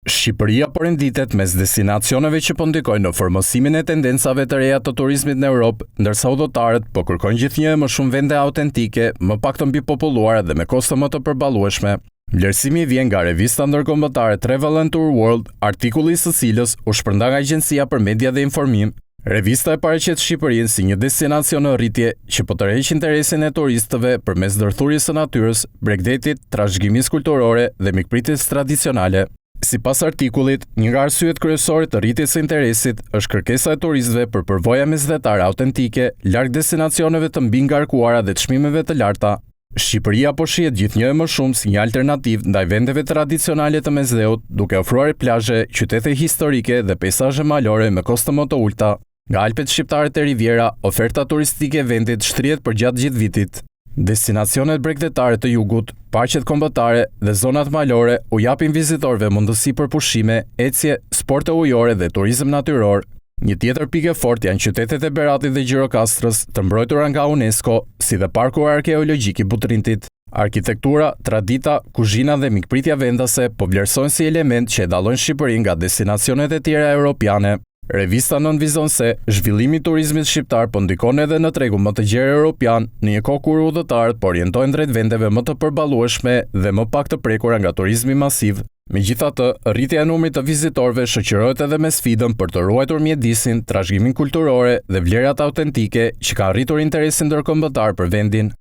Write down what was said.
Shqipëria porenditet mes destinacioneve që po ndikojnë në formosimin e tendencave të reja të turizmit në Europë, ndërsa udhëtarët po kërkojnë gjithnjë më shumë vende autentike, më pak të mbipopulluara dhe me kosto më të përballueshme. Vlerësimi vjen nga revista ndërkombëtare Travel and Tour World, artikulli së cilës u shpërnda nga Agjencia për Media dhe Informim. Revista e paraqet Shqipërinë si një destinacion në rritje që po tërheq interesin e turistëve përmes ndërthurjes së natyrës, Bregdetit, trashëgimisë kulturore dhe mikpritjes tradicionale. Sipas artikullit, një nga arsyet kryesore të rritjes së interesit është kërkesa e turistëve për përvoja mesdhetare autentike, larg destinacioneve të mbi ngarkuara dhe të çmimeve të larta. Shqipëria po shihet gjithnjë më shumë si një alternativë ndaj vendeve tradicionale të mesdheut, duke ofruar plazhe, qytete historike dhe peizazhe malore me kosto më të ulta. Nga Alpet shqiptare te Riviera, oferta turistike e vendit shtrihet përgjatë gjithë vitit. Destinacionet bregdetare të jugut, parqet kombëtare dhe zonat malore u japin vizitorëve mundësi për pushime, ecje, sporte ujore dhe turizëm natyror. Një tjetër pikë e fortë janë qytetet e Beratit dhe Gjirokastrës, të mbrojtura nga UNESCO, si dhe parku arkeologjik i Butrintit. Arkitektura, tradita, kuzhina dhe mikpritja vendase po vlerësojnë si element që e dallojnë Shqipërinë nga destinacionet e tjera europiane. Revista nënvizon se zhvillimi i turizmit shqiptar po ndikon edhe në tregun më të gjerë europian, në një kohë kur udhëtarët po orientohen drejt vendeve më të përballueshme dhe më pak të prekura nga turizmi masiv. Megjithatë, rritja e numrit të vizitorëve shoqërohet edhe me sfidën për të ruajtur mjedisin, trashëgimin kulturore dhe vlerat autentike që kanë rritur interesin ndërkombëtar për vendin.